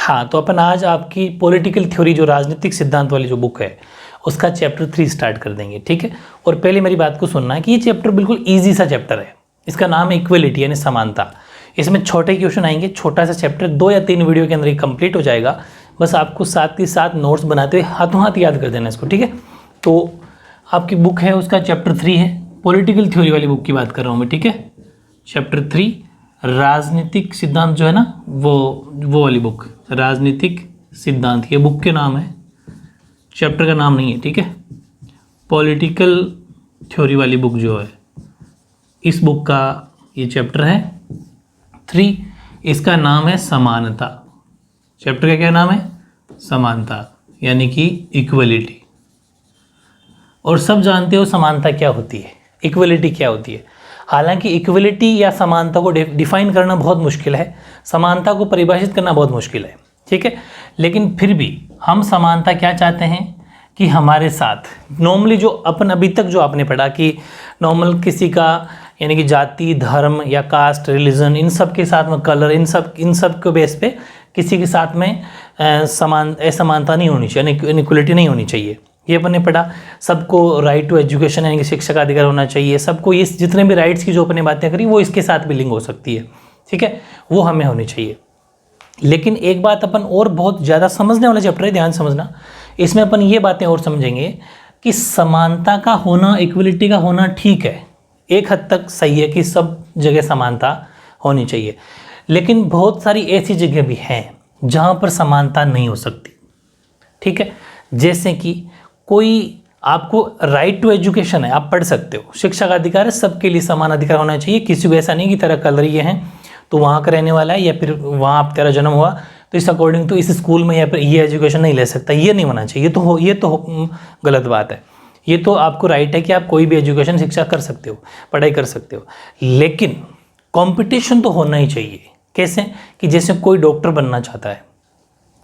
हाँ, तो अपन आज आपकी पॉलिटिकल थ्योरी जो राजनीतिक सिद्धांत वाली जो बुक है उसका चैप्टर 3 स्टार्ट कर देंगे, ठीक है। और पहले मेरी बात को सुनना है कि ये चैप्टर बिल्कुल ईजी सा चैप्टर है। इसका नाम है इक्वलिटी यानी समानता। इसमें छोटे क्वेश्चन आएंगे, छोटा सा चैप्टर 2 या 3 वीडियो के अंदर ही कंप्लीट हो जाएगा। बस आपको साथ ही साथ नोट्स बनाते हुए हाथों हाथ याद कर देना इसको, ठीक है। तो आपकी बुक है उसका चैप्टर 3 है, पॉलिटिकल थ्योरी वाली बुक की बात कर रहा हूँ मैं, ठीक है। चैप्टर 3 राजनीतिक सिद्धांत जो है ना, वो वाली बुक राजनीतिक सिद्धांत, ये बुक के नाम है, चैप्टर का नाम नहीं है, ठीक है। पॉलिटिकल थ्योरी वाली बुक जो है, इस बुक का ये चैप्टर है 3, इसका नाम है समानता। चैप्टर का क्या नाम है? समानता यानी कि इक्वलिटी। और सब जानते हो समानता क्या होती है, इक्वलिटी क्या होती है। हालांकि इक्वलिटी या समानता को डिफाइन करना बहुत मुश्किल है, समानता को परिभाषित करना बहुत मुश्किल है, ठीक है। लेकिन फिर भी हम समानता क्या चाहते हैं कि हमारे साथ नॉर्मली जो अपन अभी तक जो आपने पढ़ा कि नॉर्मल किसी का यानी कि जाति, धर्म या कास्ट, रिलीजन, इन सब के साथ में कलर, इन सब के बेस पे किसी के साथ में असमानता नहीं होनी चाहिए, इनइक्वलिटी नहीं होनी चाहिए। ये अपन ने पढ़ा। सबको राइट टू एजुकेशन यानी कि शिक्षा का अधिकार होना चाहिए। सबको ये जितने भी राइट्स की जो अपन ने बातें करी वो इसके साथ भी लिंक हो सकती है, ठीक है, वो हमें होनी चाहिए। लेकिन एक बात अपन और बहुत ज़्यादा समझने वाला चैप्टर है, ध्यान समझना। इसमें अपन ये बातें और समझेंगे कि समानता का होना, इक्वलिटी का होना ठीक है, एक हद तक सही है कि सब जगह समानता होनी चाहिए। लेकिन बहुत सारी ऐसी जगह भी हैं जहाँ पर समानता नहीं हो सकती, ठीक है। जैसे कि कोई आपको राइट टू एजुकेशन है, आप पढ़ सकते हो, शिक्षा का अधिकार है, सबके लिए समान अधिकार होना चाहिए। किसी को ऐसा नहीं कि तेरा कलर ये है तो वहाँ का रहने वाला है या फिर वहाँ आप तेरा जन्म हुआ तो इस अकॉर्डिंग तो इस स्कूल में या फिर ये एजुकेशन नहीं ले सकता, ये नहीं होना चाहिए। ये तो गलत बात है। ये तो आपको राइट है कि आप कोई भी एजुकेशन, शिक्षा कर सकते हो, पढ़ाई कर सकते हो, लेकिन कंपटीशन तो होना ही चाहिए। कैसे? कि जैसे कोई डॉक्टर बनना चाहता है,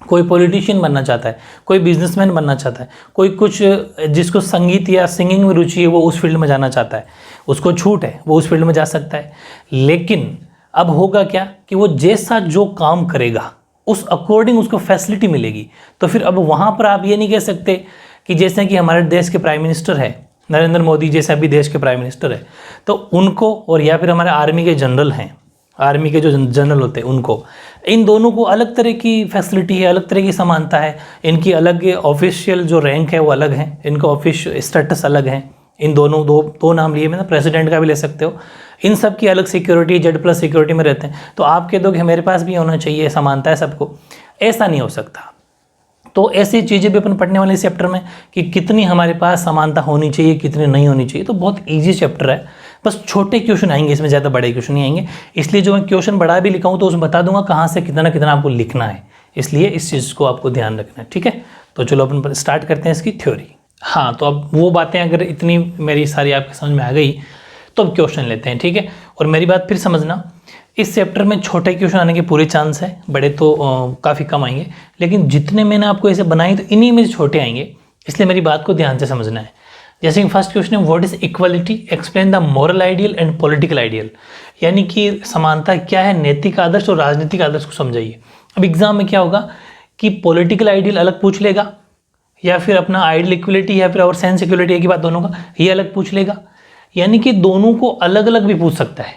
कोई पॉलिटिशियन बनना चाहता है, कोई बिजनेसमैन बनना चाहता है, कोई कुछ जिसको संगीत या सिंगिंग में रुचि है वो उस फील्ड में जाना चाहता है, उसको छूट है, वो उस फील्ड में जा सकता है। लेकिन अब होगा क्या कि वो जैसा जो काम करेगा उस अकॉर्डिंग उसको फैसिलिटी मिलेगी। तो फिर अब वहाँ पर आप ये नहीं कह सकते कि जैसे कि हमारे देश के प्राइम मिनिस्टर है नरेंद्र मोदी, जैसे अभी देश के प्राइम मिनिस्टर है, तो उनको, और या फिर हमारे आर्मी के जनरल हैं, आर्मी के जो जनरल होते हैं उनको, इन दोनों को अलग तरह की फैसिलिटी है, अलग तरह की समानता है। इनकी अलग ऑफिशियल जो रैंक है वो अलग है, इनका ऑफिस स्टेटस अलग है। इन दोनों दो नाम लिए, मतलब प्रेसिडेंट का भी ले सकते हो। इन सब की अलग सिक्योरिटी, Z+ सिक्योरिटी में रहते हैं। तो आप कह दो कि मेरे पास भी होना चाहिए, समानता है सबको, ऐसा नहीं हो सकता। तो ऐसी चीज़ें भी अपन पढ़ने वाले इस चैप्टर में कि कितनी हमारे पास समानता होनी चाहिए, कितनी नहीं होनी चाहिए। तो बहुत ईजी चैप्टर है, बस छोटे क्वेश्चन आएंगे इसमें, ज़्यादा बड़े क्वेश्चन नहीं आएंगे। इसलिए जो मैं क्वेश्चन बड़ा भी लिखा हूँ तो उसमें बता दूंगा कहाँ से कितना कितना आपको लिखना है, इसलिए इस चीज़ को आपको ध्यान रखना है, ठीक है। तो चलो अपन स्टार्ट करते हैं इसकी थ्योरी। हाँ, तो अब वो बातें अगर इतनी मेरी सारी आपके समझ में आ गई तो अब क्वेश्चन लेते हैं, ठीक है। और मेरी बात फिर समझना, इस चैप्टर में छोटे क्वेश्चन आने के पूरे चांस है, बड़े तो काफ़ी कम आएंगे। लेकिन जितने मैंने आपको ऐसे बनाए तो इन्हीं में छोटे आएंगे, इसलिए मेरी बात को ध्यान से समझना है। जैसे कि फर्स्ट क्वेश्चन है, what is equality, explain the moral ideal and political ideal. यानी कि समानता क्या है, नैतिक आदर्श और राजनीतिक आदर्श को समझाइए। अब एग्जाम में क्या होगा कि पॉलिटिकल आइडियल अलग पूछ लेगा, या फिर अपना आइडियल इक्वलिटी या फिर और सेंस इक्वलिटी, एक ही बात दोनों का, ये अलग पूछ लेगा। यानी कि दोनों को अलग अलग भी पूछ सकता है,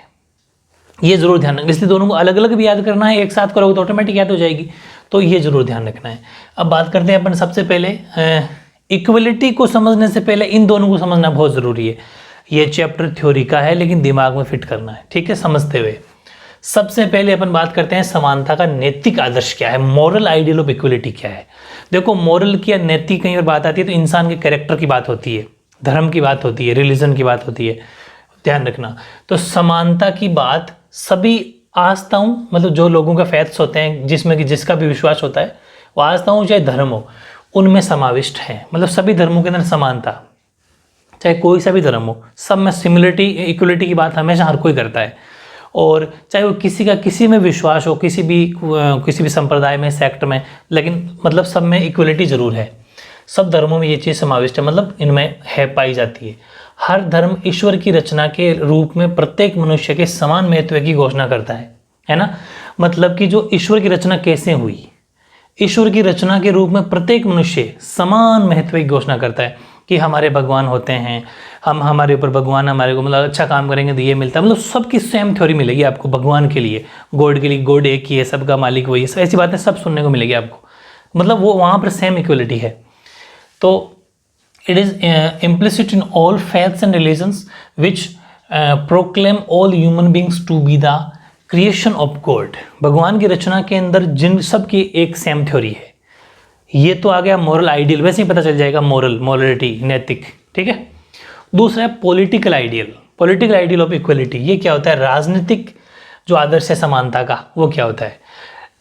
ये जरूर ध्यान रखना। इसलिए दोनों को अलग अलग भी याद करना है, एक साथ करोगे तो ऑटोमेटिक याद हो जाएगी, तो ये जरूर ध्यान रखना है। अब बात करते हैं अपन सबसे पहले इक्वलिटी को समझने से पहले इन दोनों को समझना बहुत ज़रूरी है। ये चैप्टर थ्योरी का है लेकिन दिमाग में फिट करना है, ठीक है, समझते हुए। सबसे पहले अपन बात करते हैं समानता का नैतिक आदर्श क्या है, मॉरल आइडियल ऑफ इक्वलिटी क्या है। देखो, मॉरल की या नैतिक कहीं और बात आती है तो इंसान के कैरेक्टर की बात होती है, धर्म की बात होती है, रिलीजन की बात होती है, ध्यान रखना। तो समानता की बात सभी आस्थाओं, मतलब जो लोगों का फैथ्स होते हैं, जिसमें कि जिसका भी विश्वास होता है, वो आस्थाओं चाहे धर्म हो, उनमें समाविष्ट है। मतलब सभी धर्मों के अंदर समानता, चाहे कोई सा भी धर्म हो, सब में सिमिलरिटी, इक्वलिटी की बात हमेशा हर कोई करता है। और चाहे वो किसी का किसी में विश्वास हो, किसी भी संप्रदाय में, सेक्ट में, लेकिन मतलब सब में इक्वलिटी जरूर है। सब धर्मों में ये चीज़ समाविष्ट है, मतलब इनमें है, पाई जाती है। हर धर्म ईश्वर की रचना के रूप में प्रत्येक मनुष्य के समान महत्व की घोषणा करता है ना। मतलब कि जो ईश्वर की रचना कैसे हुई, ईश्वर की रचना के रूप में प्रत्येक मनुष्य समान महत्व की घोषणा करता है कि हमारे भगवान होते हैं, हम हमारे ऊपर भगवान हमारे को मतलब अच्छा काम करेंगे तो ये मिलता है, मतलब सबकी सेम थ्योरी मिलेगी आपको भगवान के लिए, गॉड के लिए, गॉड एक ही है, सबका मालिक वही है, ऐसी बातें सब सुनने को मिलेगी आपको, मतलब वो वहाँ पर सेम इक्वलिटी है। तो it is implicit in all faiths and religions which proclaim all human beings to be the creation of God. भगवान की रचना के अंदर जिन सब की एक सेम थ्योरी है। ये तो आ गया मॉरल आइडियल, वैसे ही पता चल जाएगा मॉरलिटी, नैतिक, ठीक है। दूसरा है political ideal, political ideal of equality. ये क्या होता है? राजनीतिक जो आदर्श है समानता का, वो क्या होता है?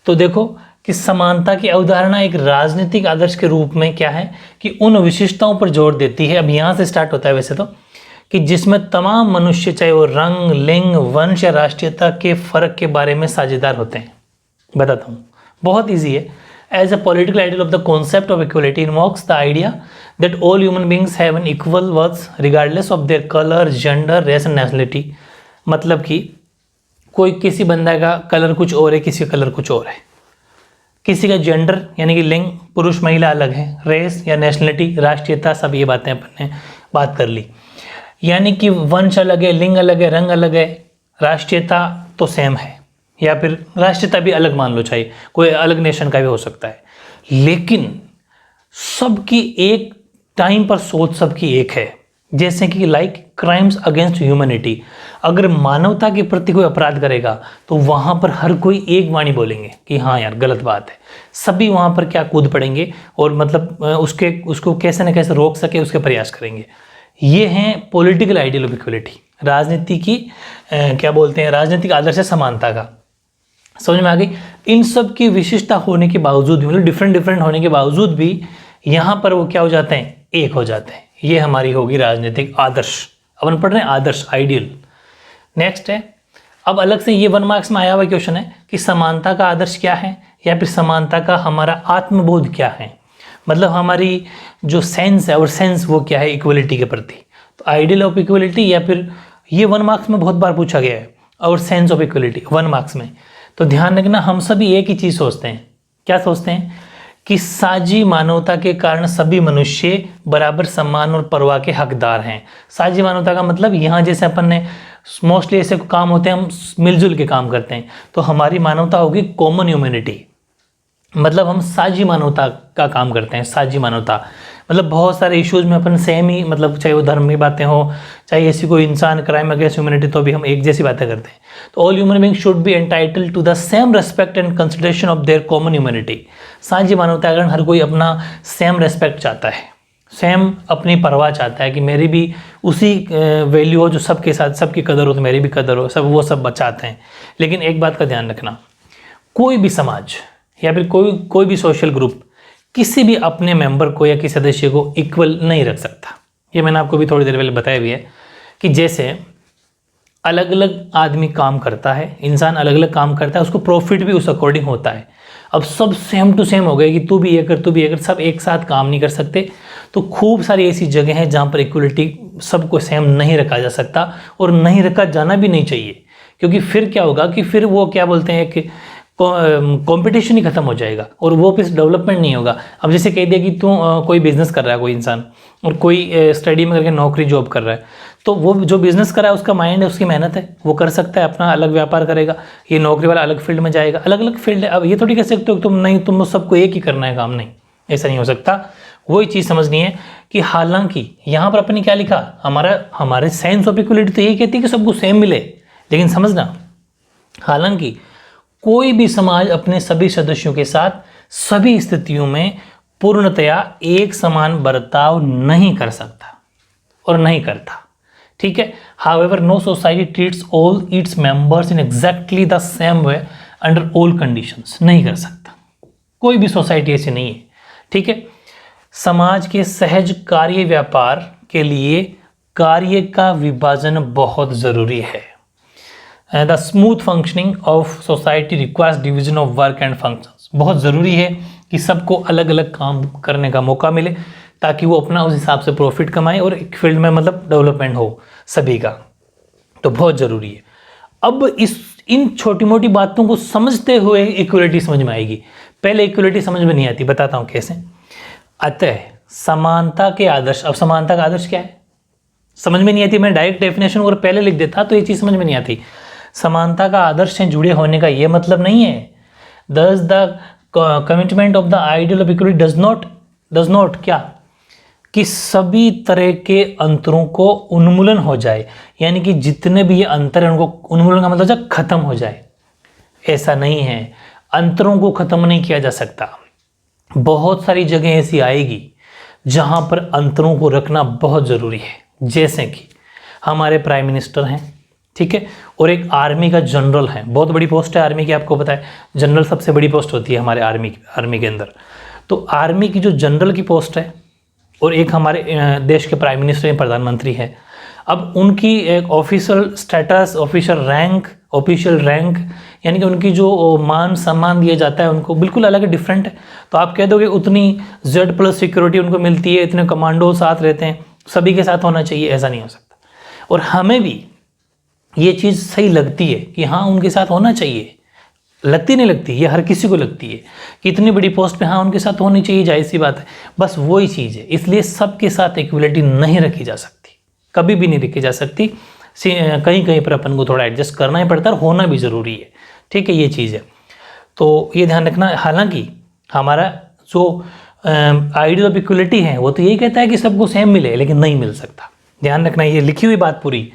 तो देखो कि समानता की अवधारणा एक राजनीतिक आदर्श के रूप में क्या है कि उन विशिष्टताओं पर जोर देती है। अब यहाँ से स्टार्ट होता है वैसे तो, कि जिसमें तमाम मनुष्य चाहे वो रंग, लिंग, वंश या राष्ट्रीयता के फर्क के बारे में साझेदार होते हैं। बताता हूँ, बहुत ईजी है। As a political ideal of the concept of equality invokes the idea that all human beings have an equal worth regardless of their colour, gender, race and nationality. मतलब कि कोई किसी बंदा का कलर कुछ और है, किसी का कलर कुछ और है, किसी का जेंडर यानी कि लिंग पुरुष महिला अलग है, रेस या नेशनलिटी राष्ट्रीयता, सब ये बातें अपन ने बात कर ली। यानी कि वंश अलग है, लिंग अलग है, रंग अलग है, राष्ट्रीयता तो सेम है, या फिर राष्ट्रीयता भी अलग मान लो, चाहे कोई अलग नेशन का भी हो सकता है, लेकिन सबकी एक टाइम पर सोच सबकी एक है। जैसे कि लाइक क्राइम्स अगेंस्ट ह्यूमैनिटी, अगर मानवता के प्रति कोई अपराध करेगा तो वहाँ पर हर कोई एक वाणी बोलेंगे कि हाँ यार गलत बात है, सभी वहाँ पर क्या कूद पड़ेंगे और मतलब उसको कैसे न कैसे रोक सके उसके प्रयास करेंगे। ये हैं पॉलिटिकल आइडियल ऑफ इक्वलिटी, राजनीति की क्या बोलते हैं, राजनीतिक आदर्श है समानता का। समझ में आ गई? इन सब की विशिष्टता होने के बावजूद भी, मतलब डिफरेंट होने के बावजूद भी यहाँ पर वो क्या हो जाते हैं, एक हो जाते हैं। ये हमारी होगी राजनीतिक आदर्श। अपन पढ़ रहे हैं आदर्श, आइडियल। नेक्स्ट है, अब अलग से ये 1 मार्क्स में आया हुआ क्वेश्चन है कि समानता का आदर्श क्या है, या फिर समानता का हमारा आत्मबोध क्या है, मतलब हमारी जो सेंस है और सेंस वो क्या है इक्वलिटी के प्रति। तो आइडियल ऑफ इक्वलिटी, या फिर ये 1 मार्क्स में बहुत बार पूछा गया है, और सेंस ऑफ इक्वलिटी 1 मार्क्स में। तो ध्यान रखना, हम सभी एक ही चीज़ सोचते हैं। क्या सोचते हैं? कि साझी मानवता के कारण सभी मनुष्य बराबर सम्मान और परवाह के हकदार हैं। साझी मानवता का मतलब यहाँ जैसे अपन ने मोस्टली ऐसे काम होते हैं, हम मिलजुल के काम करते हैं, तो हमारी मानवता होगी कॉमन ह्यूमैनिटी, मतलब हम साझी मानवता का काम करते हैं। साझी मानवता मतलब बहुत सारे इश्यूज में अपन सेम ही, मतलब चाहे वो धर्म की बातें हो, चाहे ऐसी कोई इंसान क्राइम अगेंस्ट ह्यूमैनिटी, तो भी हम एक जैसी बातें करते हैं। तो all human being should be entitled to the same respect and consideration of their common humanity. साझी मानवता के कारण हर कोई अपना सेम रेस्पेक्ट चाहता है, सेम अपनी परवाह चाहता है कि मेरी भी उसी वैल्यू हो जो सबके साथ, सबकी कदर हो तो मेरी भी कदर हो, सब वो सब बचाते हैं। लेकिन एक बात का ध्यान रखना, कोई भी समाज या फिर कोई भी सोशल ग्रुप किसी भी अपने मेंबर को या किसी सदस्य को इक्वल नहीं रख सकता। ये मैंने आपको भी थोड़ी देर पहले बताया भी है कि जैसे अलग अलग आदमी काम करता है, इंसान अलग अलग काम करता है, उसको प्रॉफिट भी उस अकॉर्डिंग होता है। अब सब सेम टू सेम हो गए कि तू भी ये कर, तू भी ये कर, सब एक साथ काम नहीं कर सकते। तो खूब सारी ऐसी जगह हैं जहाँ पर इक्वलिटी सबको सेम नहीं रखा जा सकता, और नहीं रखा जाना भी नहीं चाहिए, क्योंकि फिर क्या होगा कि फिर वो क्या बोलते हैं कि कंपटीशन ही खत्म हो जाएगा और वो फिर डेवलपमेंट नहीं होगा। अब जैसे कह दिया कि तू कोई बिजनेस कर रहा है कोई इंसान, और कोई स्टडी में करके नौकरी जॉब कर रहा है, तो वो जो बिजनेस कर रहा है उसका माइंड है, उसकी मेहनत है, वो कर सकता है, अपना अलग व्यापार करेगा। ये नौकरी वाला अलग फील्ड में जाएगा, अलग अलग फील्ड है। अब ये थोड़ी कह सकते हो तुम सबको एक ही करना है काम, नहीं, ऐसा नहीं हो सकता। वही चीज़ समझनी है कि हालांकि यहाँ पर अपने क्या लिखा, हमारे साइंस ऑफ इक्वलिटी तो यही कहती है कि सबको सेम मिले, लेकिन समझना हालांकि कोई भी समाज अपने सभी सदस्यों के साथ सभी स्थितियों में पूर्णतया एक समान बर्ताव नहीं कर सकता और नहीं करता, ठीक है। However no society treats all its members in exactly the same way under all conditions. नहीं कर सकता, कोई भी सोसाइटी ऐसी नहीं है, ठीक है। समाज के सहज कार्य व्यापार के लिए कार्य का विभाजन बहुत ज़रूरी है। The smooth functioning of society requires division of work and functions. बहुत ज़रूरी है कि सबको अलग अलग काम करने का मौका मिले, ताकि वो अपना उस हिसाब से प्रॉफिट कमाए और एक फील्ड में मतलब डेवलपमेंट हो सभी का, तो बहुत ज़रूरी है। अब इन छोटी मोटी बातों को समझते हुए इक्वलिटी समझ में आएगी। पहले इक्वलिटी समझ में नहीं आती, बताता हूँ कैसे। अतः समानता के आदर्श, अब समानता का आदर्श क्या है समझ में नहीं आती, मैं डायरेक्ट डेफिनेशन और पहले लिख देता तो ये चीज़ समझ में नहीं आती। समानता का आदर्श से जुड़े होने का ये मतलब नहीं है दस the commitment of the ideal of equality does not क्या कि सभी तरह के अंतरों को उन्मूलन हो जाए, यानी कि जितने भी ये अंतर हैं उनको उन्मूलन का मतलब जब खत्म हो जाए, ऐसा नहीं है। अंतरों को खत्म नहीं किया जा सकता। बहुत सारी जगह ऐसी आएगी जहां पर अंतरों को रखना बहुत ज़रूरी है, जैसे कि हमारे प्राइम मिनिस्टर हैं, ठीक है, और एक आर्मी का जनरल है, बहुत बड़ी पोस्ट है आर्मी की, आपको पता है जनरल सबसे बड़ी पोस्ट होती है हमारे आर्मी के अंदर। तो आर्मी की जो जनरल की पोस्ट है और एक हमारे देश के प्राइम मिनिस्टर या प्रधानमंत्री है, अब उनकी एक ऑफिशियल स्टेटस, ऑफिशियल रैंक यानी कि उनकी जो मान सम्मान दिया जाता है उनको बिल्कुल अलग डिफरेंट है। तो आप कह दोगे उतनी Z+ सिक्योरिटी उनको मिलती है, इतने कमांडो साथ रहते हैं, सभी के साथ होना चाहिए, ऐसा नहीं हो सकता। और हमें भी ये चीज़ सही लगती है कि हाँ उनके साथ होना चाहिए, लगती नहीं लगती, ये हर किसी को लगती है कि इतनी बड़ी पोस्ट पे हाँ उनके साथ होनी चाहिए, जाहिर सी बात है, बस वही चीज़ है। इसलिए सबके साथ इक्वलिटी नहीं रखी जा सकती, कभी भी नहीं रखी जा सकती। कहीं कहीं पर अपन को थोड़ा एडजस्ट करना ही पड़ता है और होना भी ज़रूरी है, ठीक है, ये चीज़ है। तो ये ध्यान रखना। हालांकि हमारा जो आइडियल ऑफ इक्वलिटी है वो तो यही कहता है कि सबको सेम मिले, लेकिन नहीं मिल सकता। ध्यान रखना, ये लिखी हुई बात पूरी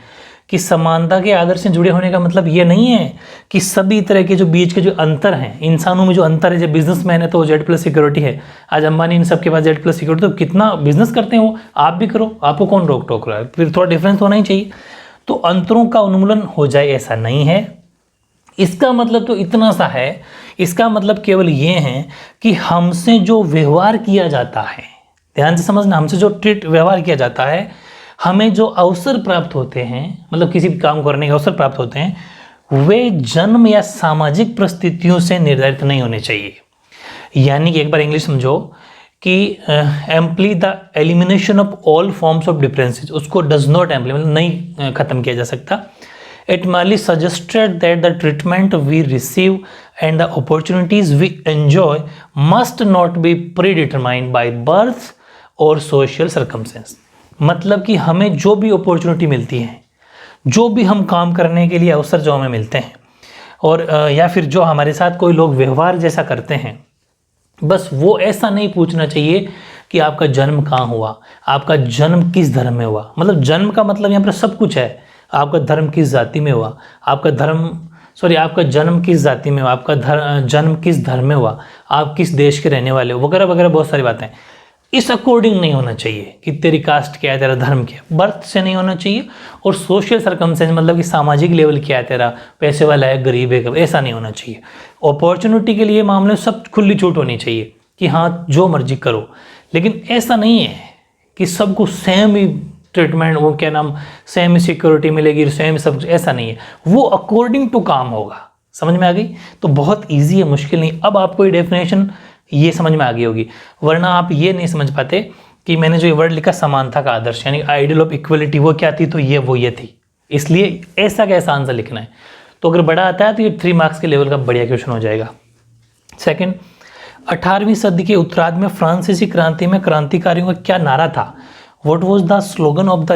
कि समानता के आदर्श से जुड़े होने का मतलब ये नहीं है कि सभी तरह के जो बीच के जो अंतर हैं, इंसानों में जो अंतर है, जब बिजनेसमैन है तो Z+ सिक्योरिटी है, आज अंबानी इन सब के पास Z+ सिक्योरिटी, तो कितना बिजनेस करते हैं वो, आप भी करो, आपको कौन रोक टोक रहा है, फिर थोड़ा डिफरेंस होना ही चाहिए। तो अंतरों का उन्मूलन हो जाए ऐसा नहीं है, इसका मतलब तो इतना सा है, इसका मतलब केवल ये है कि हमसे जो व्यवहार किया जाता है, ध्यान से समझना, हमसे जो व्यवहार किया जाता है, हमें जो अवसर प्राप्त होते हैं, मतलब किसी भी काम करने के अवसर प्राप्त होते हैं, वे जन्म या सामाजिक परिस्थितियों से निर्धारित नहीं होने चाहिए। यानी कि एक बार इंग्लिश समझो कि imply the elimination of all forms of differences, उसको डज नॉट एम्प्ली मतलब नहीं खत्म किया जा सकता। It merely suggested that the treatment we receive and the opportunities we enjoy must not be predetermined by birth or social circumstances। मतलब कि हमें जो भी अपॉर्चुनिटी मिलती है, जो भी हम काम करने के लिए अवसर जो हमें मिलते हैं, और या फिर जो हमारे साथ कोई लोग व्यवहार जैसा करते हैं, बस वो ऐसा नहीं पूछना चाहिए कि आपका जन्म कहाँ हुआ, आपका जन्म किस धर्म में हुआ। मतलब जन्म का मतलब यहाँ पर सब कुछ है, आपका धर्म किस जाति में हुआ, आपका जन्म किस जाति में हुआ, आपका जन्म किस धर्म में हुआ, आप किस देश के रहने वाले हो, वगैरह वगैरह बहुत सारी बातें। इस अकॉर्डिंग नहीं होना चाहिए कि तेरी कास्ट क्या है, तेरा धर्म क्या है, बर्थ से नहीं होना चाहिए। और सोशल सर्कमस्टेंस मतलब कि सामाजिक लेवल क्या है तेरा, पैसे वाला है, गरीब है, ऐसा नहीं होना चाहिए। अपॉर्चुनिटी के लिए मामले सब खुली छूट होनी चाहिए कि हाँ जो मर्जी करो, लेकिन ऐसा नहीं है कि सबको सेम ही ट्रीटमेंट, वो क्या नाम, सेम सिक्योरिटी मिलेगी, सेम सब, ऐसा नहीं है। वो अकॉर्डिंग टू काम होगा। समझ में आ गई? तो बहुत इजी है, मुश्किल नहीं। अब आपको ये डेफिनेशन ये समझ में आ गई होगी, वरना आप ये नहीं समझ पाते कि मैंने जो ये वर्ड लिखा समानता का आदर्श यानी आइडियल ऑफ इक्वलिटी, वो क्या थी, तो ये थी, इसलिए ऐसा कैसा आंसर लिखना है। तो अगर बड़ा आता है तो ये 3 मार्क्स के लेवल का बढ़िया क्वेश्चन हो जाएगा। सेकेंड, 18वीं सदी के उत्तरार्ध में फ्रांसीसी क्रांति में क्रांतिकारियों का क्या नारा था? What was the slogan of the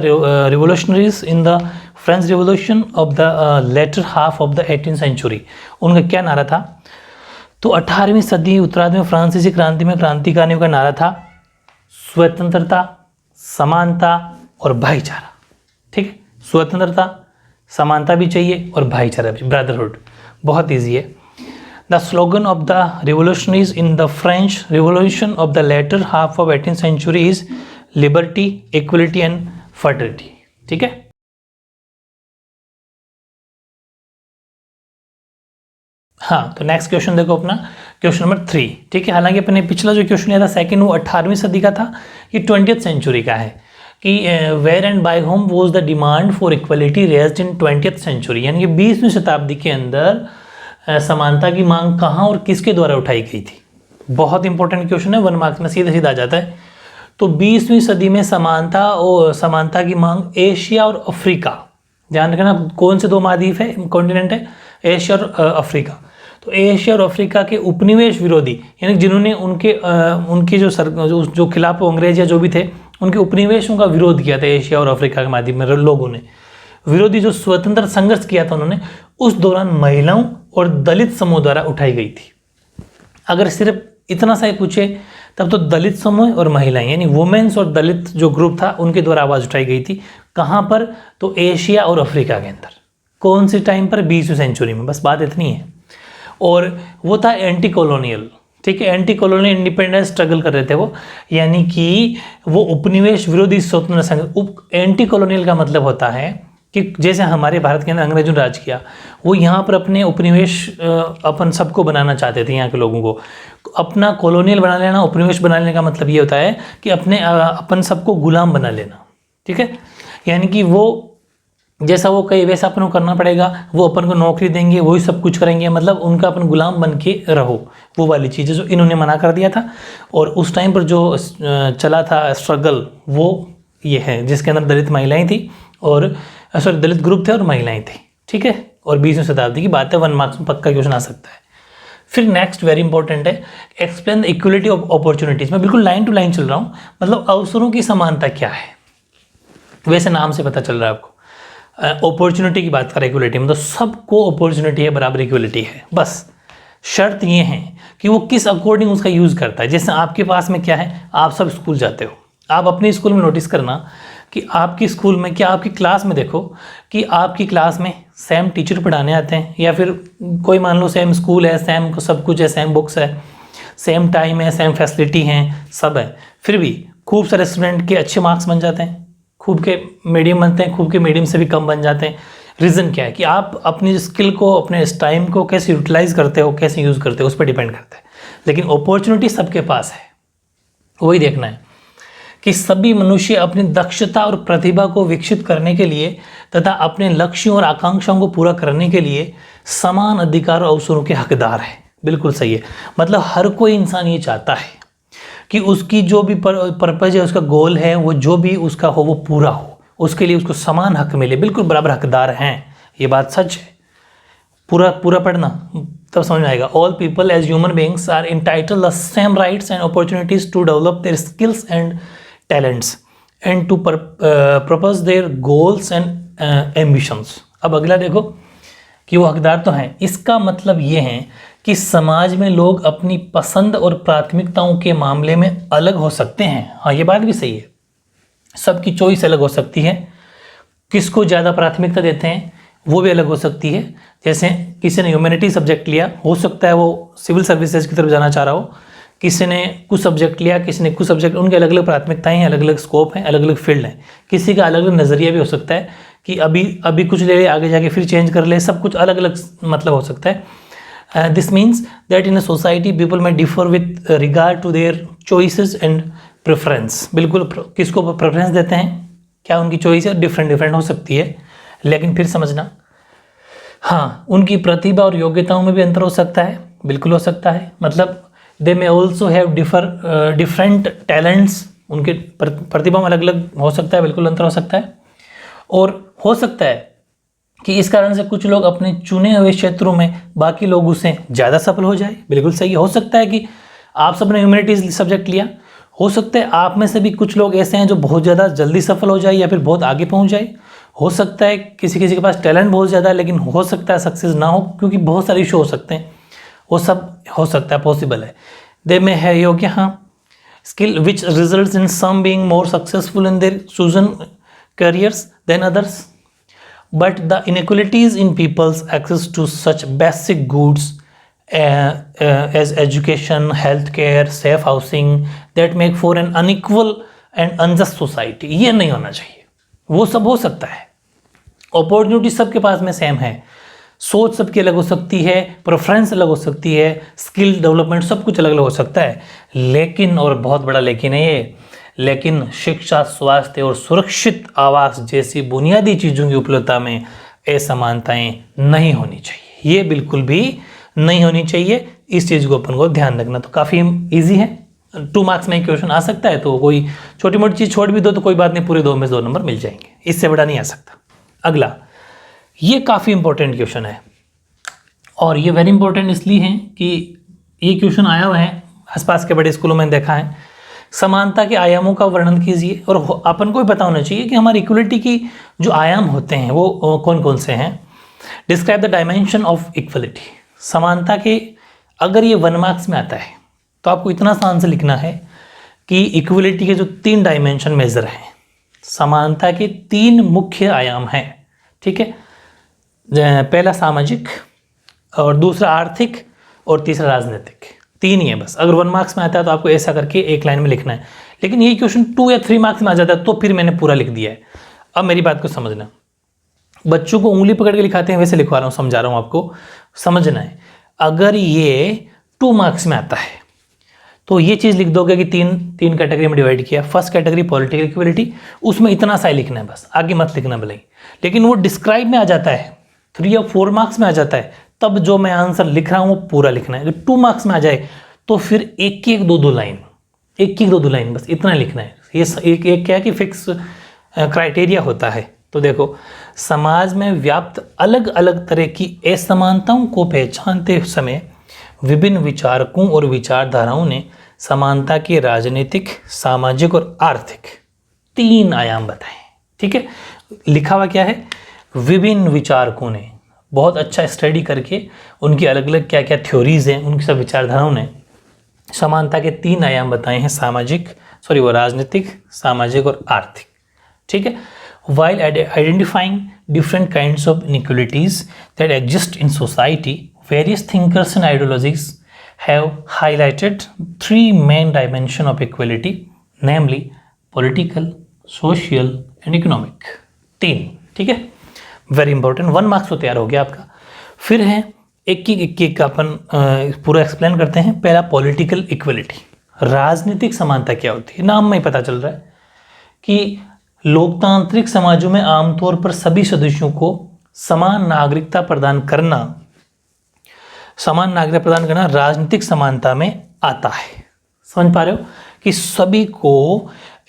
revolutionaries in the French Revolution of the latter half of the 18th century? उनका क्या नारा था? तो 18वीं सदी उत्तरार्ध में फ्रांसीसी क्रांति में क्रांतिकारियों का नारा था स्वतंत्रता, समानता और भाईचारा। ठीक है, स्वतंत्रता, समानता भी चाहिए और भाईचारा भी, ब्रदरहुड। बहुत ईजी है। The slogan of the revolutionaries in the French Revolution of the latter half of 18th century is liberty, equality and fraternity। ठीक है, हाँ, तो नेक्स्ट क्वेश्चन देखो अपना, क्वेश्चन नंबर 3। ठीक है, हालांकि अपने पिछला जो क्वेश्चन आया था सेकंड, वो 18वीं सदी का था, ये 20th सेंचुरी का है कि where and by whom was the demand for equality raised in 20th century, यानी कि 20वीं शताब्दी के अंदर समानता की मांग कहाँ और किसके द्वारा उठाई गई थी। बहुत इंपॉर्टेंट क्वेश्चन है, 1 मार्क्स में सीधा सीधा आ जाता है। तो 20वीं सदी में समानता की मांग एशिया और अफ्रीका, ध्यान रखना कौन से 2 महाद्वीप है, कॉन्टिनेंट है, एशिया और अफ्रीका। तो एशिया और अफ्रीका के उपनिवेश विरोधी, यानी जिन्होंने उनके जो खिलाफ अंग्रेज या जो भी थे उनके उपनिवेशों का विरोध किया था एशिया और अफ्रीका के माध्यम में लोगों ने, विरोधी जो स्वतंत्र संघर्ष किया था उन्होंने, उस दौरान महिलाओं और दलित समूह द्वारा उठाई गई थी। अगर सिर्फ इतना सा ही पूछे तब तो दलित समूह और महिलाएं यानी वुमेन्स और दलित जो ग्रुप था उनके द्वारा आवाज़ उठाई गई थी। कहाँ पर? तो एशिया और अफ्रीका के अंदर। कौन सी टाइम पर? 20वीं सेंचुरी में। बस बात इतनी है। और वो था एंटी कॉलोनियल, ठीक है, एंटी कॉलोनियल इंडिपेंडेंस स्ट्रगल कर रहे थे वो, यानी कि वो उपनिवेश विरोधी स्वतंत्र संघ। एंटी कॉलोनियल का मतलब होता है कि जैसे हमारे भारत के अंदर अंग्रेजों ने राज किया, वो यहाँ पर अपने उपनिवेश अपन सबको बनाना चाहते थे, यहाँ के लोगों को अपना कॉलोनियल बना लेना। उपनिवेश बना लेने का मतलब ये होता है कि अपन सबको गुलाम बना लेना, ठीक है, यानी कि वो जैसा वो कहे वैसा अपन को करना पड़ेगा, वो अपन को नौकरी देंगे, वही सब कुछ करेंगे, मतलब उनका अपन गुलाम बन के रहो, वो वाली चीज़ें जो इन्होंने मना कर दिया था। और उस टाइम पर जो चला था स्ट्रगल वो ये है, जिसके अंदर दलित महिलाएं थी और दलित ग्रुप थे और महिलाएं थी, ठीक है। और 20वीं शताब्दी की बात है, 1 मार्क्स में पक्का क्वेश्चन आ सकता है। फिर नेक्स्ट वेरी इंपॉर्टेंट है, explain the equality of opportunities. मैं बिल्कुल लाइन टू लाइन चल रहा हूँ, मतलब अवसरों की समानता क्या है, वैसे नाम से पता चल रहा है आपको। अपॉर्चुनिटी की बात करें इक्वलिटी में, तो सबको अपॉर्चुनिटी है, बराबर इक्वलिटी है। बस शर्त ये है कि वो किस अकॉर्डिंग उसका यूज़ करता है। जैसे आपके पास में क्या है, आप सब स्कूल जाते हो, आप अपने स्कूल में नोटिस करना कि आपकी स्कूल में क्या, आपकी क्लास में देखो कि आपकी क्लास में सेम टीचर पढ़ाने आते हैं, या फिर कोई मान लो सेम स्कूल है, सेम सब कुछ है, सेम बुक्स है, सेम टाइम है, सेम फैसिलिटी हैं, सब है, फिर भी खूब सारे स्टूडेंट के अच्छे मार्क्स बन जाते हैं, खूब के मीडियम बनते हैं, खूब के मीडियम से भी कम बन जाते हैं। रीज़न क्या है कि आप अपनी स्किल को, अपने इस टाइम को कैसे यूटिलाइज करते हो, कैसे यूज़ करते हो, उस पर डिपेंड करता है। लेकिन अपॉर्चुनिटी सबके पास है, वही देखना है कि सभी मनुष्य अपनी दक्षता और प्रतिभा को विकसित करने के लिए तथा अपने लक्ष्यों और आकांक्षाओं को पूरा करने के लिए समान अधिकार और अवसरों के हकदार है। बिल्कुल सही है, मतलब हर कोई इंसान ये चाहता है कि उसकी जो भी पर्पज है, उसका गोल है, वो जो भी उसका हो वो पूरा हो, उसके लिए उसको समान हक मिले, बिल्कुल बराबर हकदार हैं। ये बात सच है। पूरा पढ़ना तब समझ में आएगा। All people as human beings are entitled the same rights and opportunities to develop their skills and talents and to propose their goals and ambitions. अब अगला देखो कि वो हकदार तो हैं, इसका मतलब ये है कि समाज में लोग अपनी पसंद और प्राथमिकताओं के मामले में अलग हो सकते हैं। हाँ, ये बात भी सही है, सबकी चॉइस अलग हो सकती है, किसको ज़्यादा प्राथमिकता देते हैं वो भी अलग हो सकती है। जैसे किसी ने ह्यूमैनिटी सब्जेक्ट लिया, हो सकता है वो सिविल सर्विसेज की तरफ जाना चाह रहा हो, किसी ने कुछ सब्जेक्ट लिया, किसी ने कुछ सब्जेक्ट, उनके अलग अलग प्राथमिकताएं हैं, अलग अलग स्कोप हैं, अलग अलग फील्ड हैं, किसी का अलग अलग नज़रिया भी हो सकता है कि अभी कुछ ले ले, आगे जाके फिर चेंज कर ले, सब कुछ अलग अलग मतलब हो सकता है। This means that in a society people में differ with regard to their choices and preference. बिल्कुल, किसको प्रेफरेंस देते हैं, क्या उनकी चॉइस है, डिफरेंट हो सकती है, लेकिन फिर समझना, हाँ, उनकी प्रतिभा और योग्यताओं में भी अंतर हो सकता है, बिल्कुल हो सकता है। मतलब they may also have different talents, उनके प्रतिभा में अलग अलग हो सकता है, बिल्कुल अंतर हो सकता है। और हो सकता है कि इस कारण से कुछ लोग अपने चुने हुए क्षेत्रों में बाकी लोगों से ज़्यादा सफल हो जाए, बिल्कुल सही है। हो सकता है कि आप सबने ह्यूमैनिटीज सब्जेक्ट लिया, हो सकता है आप में से भी कुछ लोग ऐसे हैं जो बहुत ज़्यादा जल्दी सफल हो जाए या फिर बहुत आगे पहुंच जाए। हो सकता है किसी के पास टैलेंट बहुत ज़्यादा है, लेकिन हो सकता है सक्सेस ना हो, क्योंकि बहुत सारे इशू हो सकते हैं, वो सब हो सकता है, पॉसिबल है। दे में है योग्य, हाँ, skill which results in some being more successful in their chosen careers than others, but the inequalities in people's access to such basic goods as education, healthcare, safe housing that make for an unequal and unjust society, ये नहीं होना चाहिए। वो सब हो सकता है, opportunity सबके पास में सेम है, सोच सबकी अलग हो सकती है, प्रेफरेंस अलग हो सकती है, स्किल डेवलपमेंट सब कुछ अलग अलग हो सकता है, लेकिन, और बहुत बड़ा लेकिन है ये, लेकिन शिक्षा, स्वास्थ्य और सुरक्षित आवास जैसी बुनियादी चीज़ों की उपलब्धता में असमानताएं नहीं होनी चाहिए, ये बिल्कुल भी नहीं होनी चाहिए। इस चीज़ को अपन को ध्यान रखना। तो काफ़ी इजी है, 2 मार्क्स में क्वेश्चन आ सकता है, तो कोई छोटी मोटी चीज़ छोड़ भी दो तो कोई बात नहीं, पूरे 2 में 2 नंबर मिल जाएंगे, इससे बड़ा नहीं आ सकता। अगला, ये काफ़ी इंपॉर्टेंट क्वेश्चन है, और ये वेरी इंपॉर्टेंट इसलिए है कि ये क्वेश्चन आया हुआ है, आसपास के बड़े स्कूलों में देखा है। समानता के आयामों का वर्णन कीजिए, और अपन को भी पता होना चाहिए कि हमारी इक्वलिटी की जो आयाम होते हैं वो कौन कौन से हैं। Describe the dimension of equality. समानता के अगर ये 1 मार्क्स में आता है तो आपको इतना सा आंसर लिखना है कि इक्वलिटी के जो 3 डायमेंशन मेजर हैं, समानता के 3 मुख्य आयाम हैं, ठीक है। पहला सामाजिक, और दूसरा आर्थिक, और तीसरा राजनीतिक। 3 ही है बस। अगर 1 मार्क्स में आता है तो आपको ऐसा करके एक लाइन में लिखना है, लेकिन ये क्वेश्चन 2 या 3 मार्क्स में आ जाता है तो फिर मैंने पूरा लिख दिया है। अब मेरी बात को समझना, बच्चों को उंगली पकड़ के लिखाते हैं वैसे लिखवा रहा हूँ, समझा रहा हूँ आपको, समझना है। अगर ये 2 मार्क्स में आता है तो ये चीज़ लिख दोगे कि तीन कैटेगरी में डिवाइड किया। फर्स्ट कैटेगरी पॉलिटिकल इक्वलिटी, उसमें इतना सा ही लिखना है बस, आगे मत लिखना भले ही। लेकिन वो डिस्क्राइब में आ जाता है, 3 या 4 मार्क्स में आ जाता है, तब जो मैं आंसर लिख रहा हूँ वो पूरा लिखना है। अगर 2 मार्क्स में आ जाए तो फिर एक एक दो दो लाइन बस इतना लिखना है। ये एक क्या है कि फिक्स क्राइटेरिया होता है। तो देखो, समाज में व्याप्त अलग अलग तरह की असमानताओं को पहचानते समय विभिन्न विचारकों और विचारधाराओं ने समानता के राजनीतिक, सामाजिक और आर्थिक 3 आयाम बताए, ठीक है। लिखा हुआ क्या है, विभिन्न विचारकों ने, बहुत अच्छा स्टडी करके उनकी अलग अलग क्या क्या थ्योरीज हैं, उनकी सब विचारधाराओं ने समानता के 3 आयाम बताए हैं, राजनीतिक, सामाजिक और आर्थिक, ठीक है। While identifying different kinds of inequalities that exist in society, various thinkers and ideologies have highlighted 3 main dimensions of equality, namely political, social and economic। 3, ठीक है, वेरी इंपॉर्टेंट। 1 मार्क्स तो तैयार हो गया आपका। फिर है एक का अपन पूरा एक्सप्लेन करते हैं। पहला पॉलिटिकल इक्वलिटी, राजनीतिक समानता क्या होती है। नाम में ही पता चल रहा है कि लोकतांत्रिक समाजों में आमतौर पर सभी सदस्यों को समान नागरिकता प्रदान करना राजनीतिक समानता में आता है। समझ पा रहे हो कि सभी को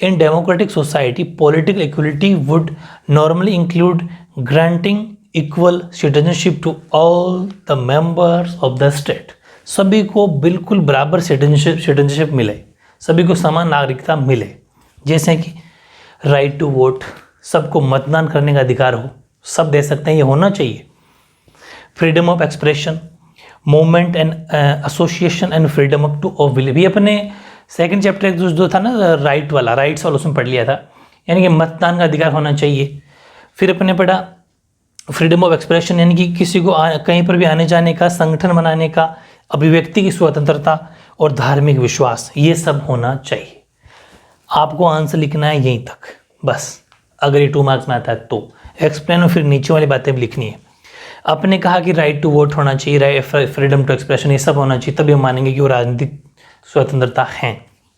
in democratic society political equality would normally include granting equal citizenship to all the members of the state. सभी को बिल्कुल बराबर सिटीजनशिप मिले, सभी को समान नागरिकता मिले। जैसे कि राइट टू वोट, सबको मतदान करने का अधिकार हो, सब दे सकते हैं, ये होना चाहिए। Freedom of expression, movement and association and freedom of two of believe. ये अपने सेकंड चैप्टर जो था ना राइट्स वाला उसमें पढ़ लिया था, यानी कि मतदान का अधिकार होना चाहिए। फिर अपने पढ़ा फ्रीडम ऑफ एक्सप्रेशन, यानी कि किसी को कहीं पर भी आने जाने का, संगठन बनाने का, अभिव्यक्ति की स्वतंत्रता और धार्मिक विश्वास, ये सब होना चाहिए। आपको आंसर लिखना है यहीं तक बस। अगर ये 2 मार्क्स में आता है तो एक्सप्लेन, और फिर नीचे वाली बातें भी लिखनी है। आपने कहा कि राइट टू वोट होना चाहिए, फ्रीडम टू एक्सप्रेशन, ये सब होना चाहिए, तभी हम मानेंगे कि वो राजनीतिक स्वतंत्रता है।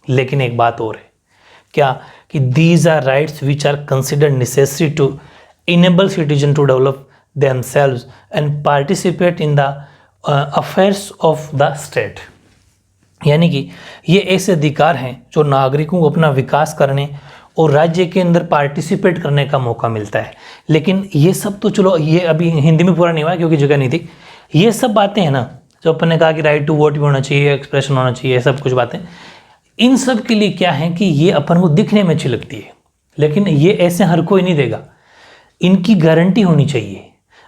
लेकिन एक बात और है, क्या कि these are rights which are considered necessary to enable citizen to develop themselves and participate in the affairs of the state. यानी कि ये ऐसे अधिकार हैं जो नागरिकों को अपना विकास करने और राज्य के अंदर पार्टिसिपेट करने का मौका मिलता है। लेकिन ये सब तो चलो, ये अभी हिंदी में पूरा नहीं हुआ क्योंकि जगह नहीं थी। ये सब बातें हैं ना, जो अपन ने कहा कि राइट टू वोट भी होना चाहिए, एक्सप्रेशन होना चाहिए, सब कुछ बातें, इन सब के लिए क्या है कि ये अपन को दिखने में अच्छी लगती है, लेकिन ये ऐसे हर कोई नहीं देगा। इनकी गारंटी होनी चाहिए।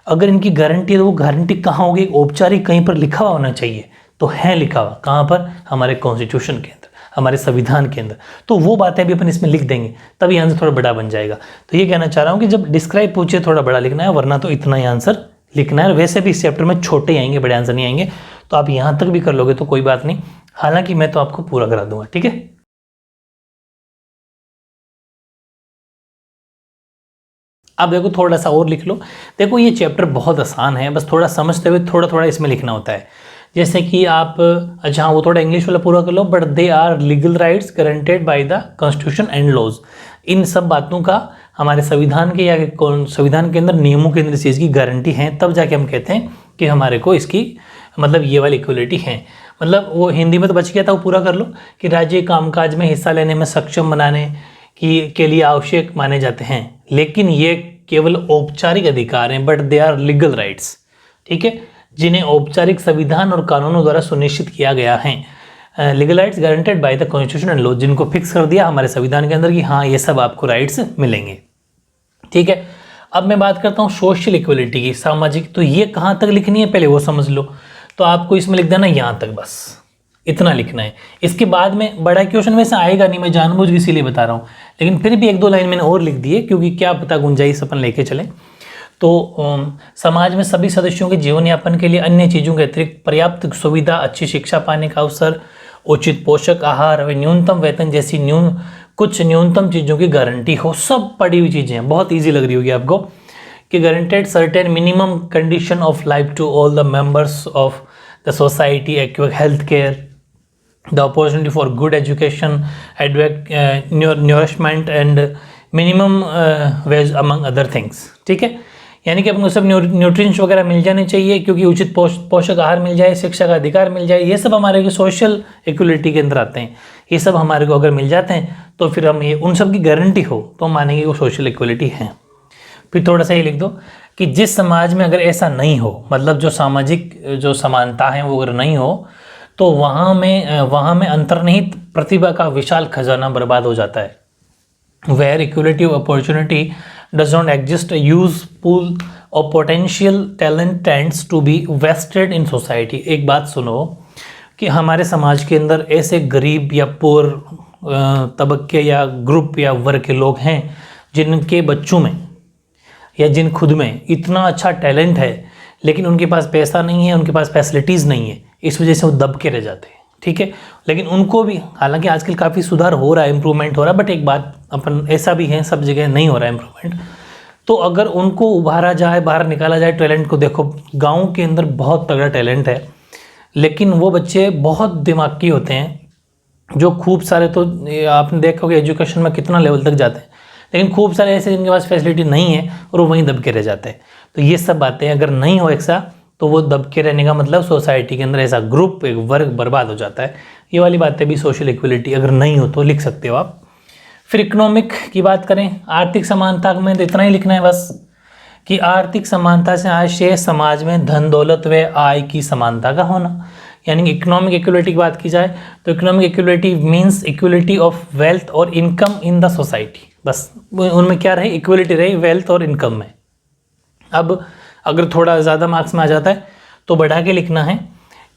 अगर इनकी गारंटी है तो वो गारंटी कहाँ होगी, औपचारिक कहीं पर लिखा हुआ होना चाहिए। तो है लिखा हुआ कहाँ पर, हमारे कॉन्स्टिट्यूशन के अंदर, हमारे संविधान के अंदर। तो वो बातें भी अपन इसमें लिख देंगे, तभी आंसर थोड़ा बड़ा बन जाएगा। तो ये कहना चाह रहा हूँ कि जब डिस्क्राइब पूछे थोड़ा बड़ा लिखना है, वरना तो इतना ही आंसर लिखना है। वैसे भी इस चैप्टर में छोटे आएंगे, बड़े आंसर नहीं आएंगे। तो आप यहाँ तक भी कर लोगे तो कोई बात नहीं, हालांकि मैं तो आपको पूरा करा दूंगा, ठीक है। अब देखो थोड़ा सा और लिख लो। देखो ये चैप्टर बहुत आसान है, बस थोड़ा समझते हुए थोड़ा थोड़ा इसमें लिखना होता है। जैसे कि आप, अच्छा वो थोड़ा इंग्लिश वाला पूरा कर लो। But they are legal rights guaranteed by the constitution and laws. इन सब बातों का हमारे संविधान के या संविधान के अंदर, नियमों के अंदर इस चीज़ की गारंटी है, तब जाके हम कहते हैं कि हमारे को इसकी मतलब ये वाली इक्वलिटी है। मतलब वो हिंदी में तो बच गया था, वो पूरा कर लो कि राज्य कामकाज में हिस्सा लेने में सक्षम बनाने के लिए आवश्यक माने जाते हैं, लेकिन ये केवल औपचारिक अधिकार हैं, but they are legal rights, ठीक है। जिन्हें औपचारिक संविधान और कानूनों द्वारा सुनिश्चित किया गया है। Legal rights guaranteed by the constitution and law, जिनको फिक्स कर दिया हमारे संविधान के अंदर कि हाँ ये सब आपको राइट्स मिलेंगे। ठीक है, अब मैं बात करता हूँ सोशल इक्वलिटी की, सामाजिक। तो ये कहाँ तक लिखनी है पहले वो समझ लो। तो आपको इसमें लिख देना यहाँ तक, बस इतना लिखना है। इसके बाद में बड़ा क्वेश्चन वैसे आएगा नहीं, मैं जानबूझ के इसीलिए बता रहा हूँ, लेकिन फिर भी 1-2 लाइन मैंने और लिख दिए क्योंकि क्या पता गुंजाइश अपन लेके चलें। तो समाज में सभी सदस्यों के जीवन यापन के लिए अन्य चीज़ों के अतिरिक्त पर्याप्त सुविधा, अच्छी शिक्षा पाने का अवसर, उचित पोषक आहार व न्यूनतम वेतन जैसी कुछ न्यूनतम चीज़ों की गारंटी हो। सब पड़ी हुई चीज़ें हैं, बहुत ईजी लग रही होगी आपको कि guaranteed certain minimum condition of life to all the members of the society, accurate health care, the opportunity for good education, nourishment and minimum wage among other things. ठीक है, यानी कि अपने सब न्यूट्रिएंट्स वगैरह मिल जाने चाहिए, क्योंकि उचित पोषक आहार मिल जाए, शिक्षा का अधिकार मिल जाए, ये सब हमारे सोशल इक्वलिटी के अंदर आते हैं। ये सब हमारे को अगर मिल जाते हैं तो फिर हम ये उन सब की गारंटी हो तो हम मानेंगे वो सोशल इक्वलिटी है। फिर थोड़ा सा ये लिख दो कि जिस समाज में अगर ऐसा नहीं हो, मतलब जो सामाजिक जो समानता है वो अगर नहीं हो, तो वहाँ में अंतर्निहित प्रतिभा का विशाल खजाना बर्बाद हो जाता है। Where equality of opportunity does not exist, a huge pool of potential talent tends to be wasted in society। एक बात सुनो कि हमारे समाज के अंदर ऐसे गरीब या पुअर तबके या ग्रुप या वर्ग के लोग हैं जिनके बच्चों में या जिन खुद में इतना अच्छा टैलेंट है, लेकिन उनके पास पैसा नहीं है, उनके पास फैसिलिटीज़ नहीं है, इस वजह से वो दब के रह जाते हैं। ठीक है, लेकिन उनको भी, हालांकि आजकल काफ़ी सुधार हो रहा है, इम्प्रूवमेंट हो रहा है, बट एक बात अपन ऐसा भी है सब जगह नहीं हो रहा है इम्प्रूवमेंट। तो अगर उनको उभारा जाए, बाहर निकाला जाए टैलेंट को, देखो गाँव के अंदर बहुत तगड़ा टैलेंट है, लेकिन वो बच्चे बहुत दिमागी होते हैं जो खूब सारे, तो आपने देखा होगा एजुकेशन में कितना लेवल तक जाते हैं, लेकिन खूब सारे ऐसे जिनके पास फैसिलिटी नहीं है और वो वहीं दब के रह जाते हैं। तो ये सब बातें अगर नहीं हो ऐसा, तो वो दब के रहने का मतलब सोसाइटी के अंदर ऐसा ग्रुप, एक वर्ग बर्बाद हो जाता है। ये वाली बातें भी सोशल इक्वलिटी अगर नहीं हो तो लिख सकते हो आप। फिर इकोनॉमिक की बात करें, आर्थिक समानता में तो इतना ही लिखना है बस कि आर्थिक समानता से आशय समाज में धन दौलत व आय की समानता का होना। यानी कि इकोनॉमिक इक्वलिटी की बात की जाए तो economic equality means equality of wealth और इनकम इन द सोसाइटी। बस उनमें क्या रहे, इक्वलिटी रही वेल्थ और इनकम में। अब अगर थोड़ा ज़्यादा मार्क्स में आ जाता है तो बढ़ा के लिखना है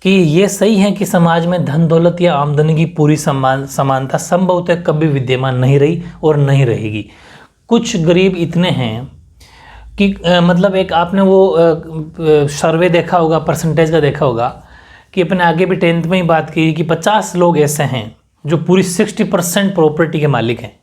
कि ये सही है कि समाज में धन दौलत या आमदनी की पूरी समानता संभवतः कभी विद्यमान नहीं रही और नहीं रहेगी। कुछ गरीब इतने हैं कि मतलब एक आपने वो सर्वे देखा होगा, परसेंटेज का देखा होगा कि अपने आगे भी 10th में ही बात की कि 50 लोग ऐसे हैं जो पूरी 60% प्रॉपर्टी के मालिक हैं।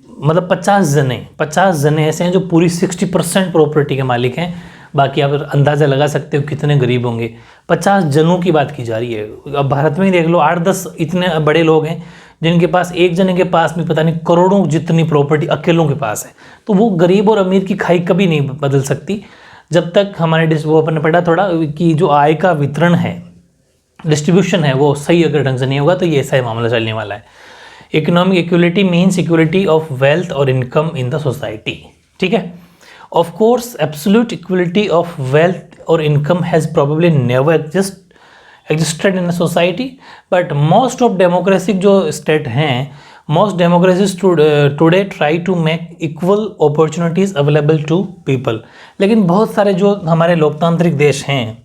मतलब 50 जने ऐसे हैं जो पूरी 60% प्रॉपर्टी के मालिक हैं। बाकी आप अंदाज़ा लगा सकते हो कितने गरीब होंगे। 50 जनों की बात की जा रही है। अब भारत में ही देख लो 8-10 इतने बड़े लोग हैं जिनके पास, एक जने के पास भी पता नहीं करोड़ों जितनी प्रॉपर्टी अकेलों के पास है। तो वो गरीब और अमीर की खाई कभी नहीं बदल सकती जब तक हमारे वो अपन ने पढ़ा थोड़ा कि जो आय का वितरण है, डिस्ट्रीब्यूशन है, वो सही अगर ढंग से नहीं होगा तो ये ऐसा ही मामला चलने वाला है। Economic equality means equality of wealth और इनकम इन द सोसाइटी। ठीक है, of course absolute equality of wealth और income has probably never existed in the society, but most of democratic जो स्टेट हैं, most democracies today try to make equal opportunities available to people. लेकिन बहुत सारे जो हमारे लोकतांत्रिक देश हैं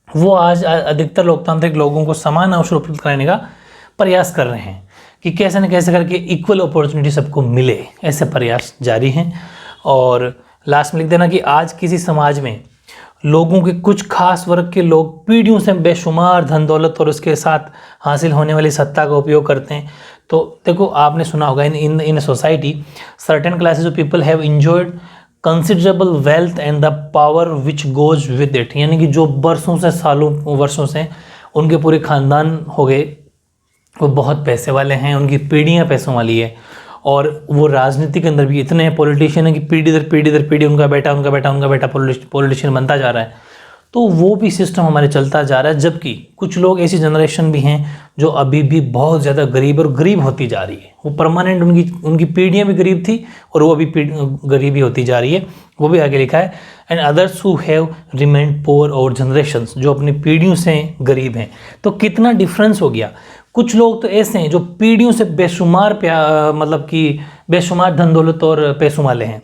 वो आज अधिकतर लोकतांत्रिक लोगों को समान अवसर उपलब्ध कराने का प्रयास कर रहे हैं कि कैसे न कैसे करके इक्वल अपॉर्चुनिटी सबको मिले। ऐसे प्रयास जारी हैं। और लास्ट में लिख देना कि आज किसी समाज में लोगों के कुछ खास वर्ग के लोग पीढ़ियों से बेशुमार धन दौलत और उसके साथ हासिल होने वाली सत्ता का उपयोग करते हैं। तो देखो आपने सुना होगा in society certain classes of people have enjoyed considerable wealth and the power which goes with it. यानी कि जो वर्षों से, सालों वर्षों से उनके पूरे खानदान हो गए, वो बहुत पैसे वाले हैं, उनकी पीढ़ियाँ पैसों वाली है। और वो राजनीति के अंदर भी इतने पॉलिटिशियन हैं कि पीढ़ी दर पीढ़ी उनका बेटा पॉलिटिशियन बनता जा रहा है। तो वो भी सिस्टम हमारे चलता जा रहा है। जबकि कुछ लोग ऐसी जनरेशन भी हैं जो अभी भी बहुत ज़्यादा गरीब और गरीब होती जा रही है। वो परमानेंट उनकी पीढ़ियाँ भी गरीब थी और वो अभी गरीबी होती जा रही है। वो भी आगे लिखा है, and others who have remained poor over generations, जो अपनी पीढ़ियों से गरीब हैं। तो कितना डिफरेंस हो गया। कुछ लोग तो ऐसे हैं जो पीढ़ियों से बेशुमार मतलब कि बेशुमार धन दौलत और पैसों वाले हैं,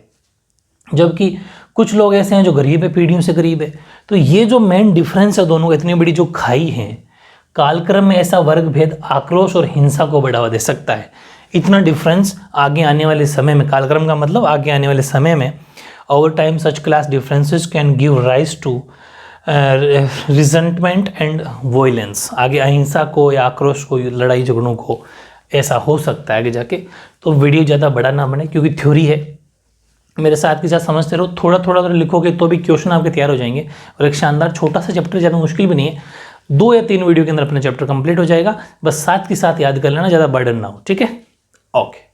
जबकि कुछ लोग ऐसे हैं जो गरीब है, पीढ़ियों से गरीब है। तो ये जो मेन डिफरेंस है दोनों, इतनी बड़ी जो खाई है, कालक्रम में ऐसा वर्ग भेद आक्रोश और हिंसा को बढ़ावा दे सकता है। इतना डिफरेंस आगे आने वाले समय में, कालक्रम का मतलब आगे आने वाले समय में, over time such class differences can give rise to resentment and violence. आगे अहिंसा को या आक्रोश को, लड़ाई झगड़ों को, ऐसा हो सकता है आगे जाके। तो वीडियो ज़्यादा बड़ा ना बने, क्योंकि थ्योरी है, मेरे साथ के साथ समझते रहो। थोड़ा थोड़ा अगर लिखोगे तो भी क्वेश्चन आपके तैयार हो जाएंगे। और एक शानदार छोटा सा चैप्टर, ज़्यादा मुश्किल भी नहीं है, 2 या 3 वीडियो के अंदर अपना चैप्टर कंप्लीट हो जाएगा। बस साथ के साथ याद कर लेना, ज़्यादा बर्डन ना हो, ठीक है। ओके।